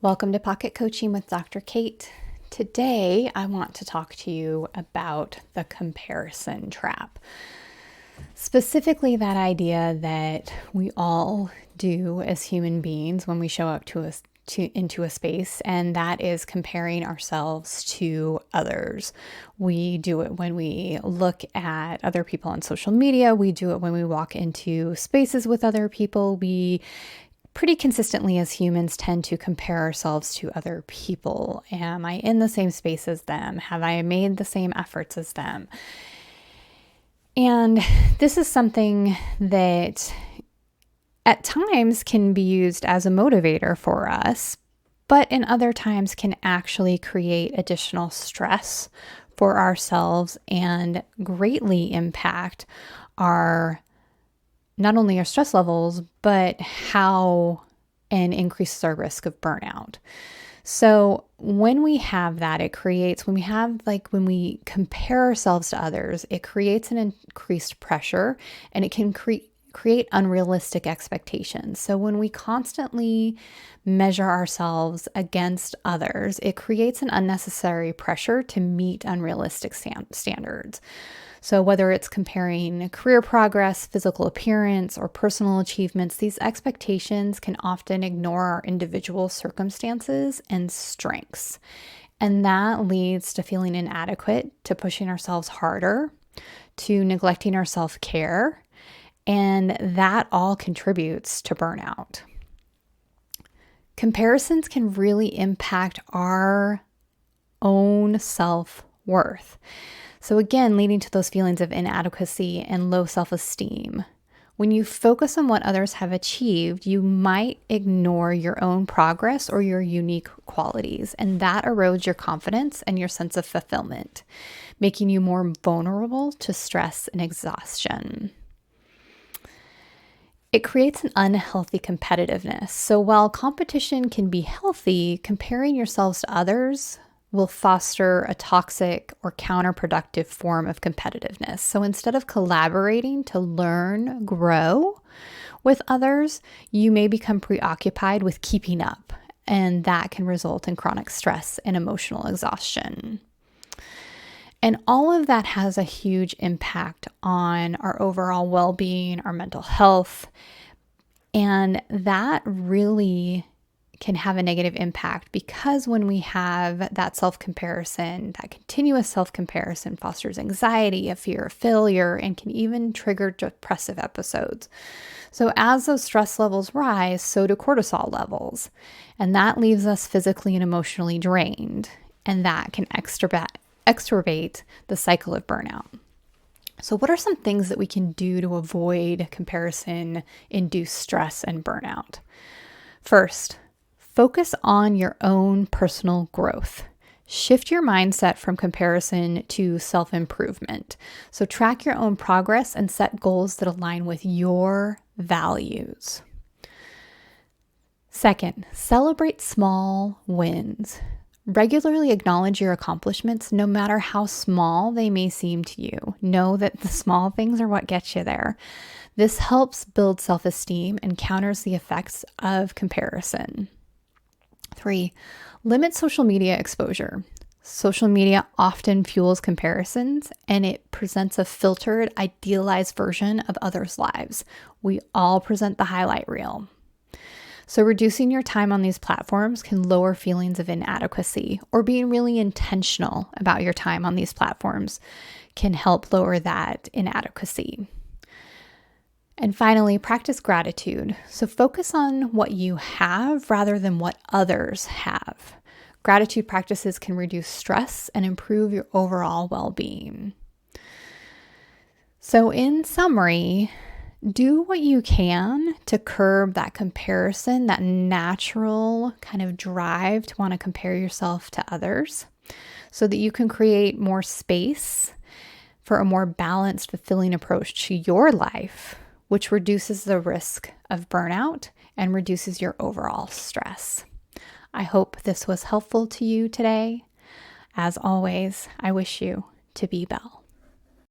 Welcome to Pocket Coaching with Dr. Kate. Today, I want to talk to you about the comparison trap. Specifically, that idea that we all do as human beings when we show up into a space, and that is comparing ourselves to others. We do it when we look at other people on social media. We do it when we walk into spaces with other people. We pretty consistently as humans tend to compare ourselves to other people. Am I in the same space as them? Have I made the same efforts as them? And this is something that at times can be used as a motivator for us, but in other times can actually create additional stress for ourselves and greatly impact not only our stress levels, but how and increases our risk of burnout. So when we have that, when we compare ourselves to others, it creates an increased pressure and it can create unrealistic expectations. So when we constantly measure ourselves against others, it creates an unnecessary pressure to meet unrealistic standards. So whether it's comparing career progress, physical appearance, or personal achievements, these expectations can often ignore our individual circumstances and strengths. And that leads to feeling inadequate, to pushing ourselves harder, to neglecting our self-care, and that all contributes to burnout. Comparisons can really impact our own self-worth. So again, leading to those feelings of inadequacy and low self-esteem. When you focus on what others have achieved, you might ignore your own progress or your unique qualities, and that erodes your confidence and your sense of fulfillment, making you more vulnerable to stress and exhaustion. It creates an unhealthy competitiveness. So while competition can be healthy, comparing yourselves to others will foster a toxic or counterproductive form of competitiveness. So instead of collaborating to learn, grow with others, you may become preoccupied with keeping up, and that can result in chronic stress and emotional exhaustion. And all of that has a huge impact on our overall well-being, our mental health, and that really can have a negative impact because when we have that self-comparison, that continuous self-comparison fosters anxiety, a fear of failure, and can even trigger depressive episodes. So as those stress levels rise, so do cortisol levels, and that leaves us physically and emotionally drained, and that can exacerbate the cycle of burnout. So what are some things that we can do to avoid comparison-induced stress and burnout? First, focus on your own personal growth. Shift your mindset from comparison to self-improvement. So track your own progress and set goals that align with your values. Second, celebrate small wins. Regularly acknowledge your accomplishments, no matter how small they may seem to you. Know that the small things are what get you there. This helps build self-esteem and counters the effects of comparison. 3, limit social media exposure. Social media often fuels comparisons and it presents a filtered, idealized version of others' lives. We all present the highlight reel. So reducing your time on these platforms can lower feelings of inadequacy, or being really intentional about your time on these platforms can help lower that inadequacy. And finally, practice gratitude. So focus on what you have rather than what others have. Gratitude practices can reduce stress and improve your overall well-being. So in summary, do what you can to curb that comparison, that natural kind of drive to want to compare yourself to others, so that you can create more space for a more balanced, fulfilling approach to your life, which reduces the risk of burnout and reduces your overall stress. I hope this was helpful to you today. As always, I wish you to be well.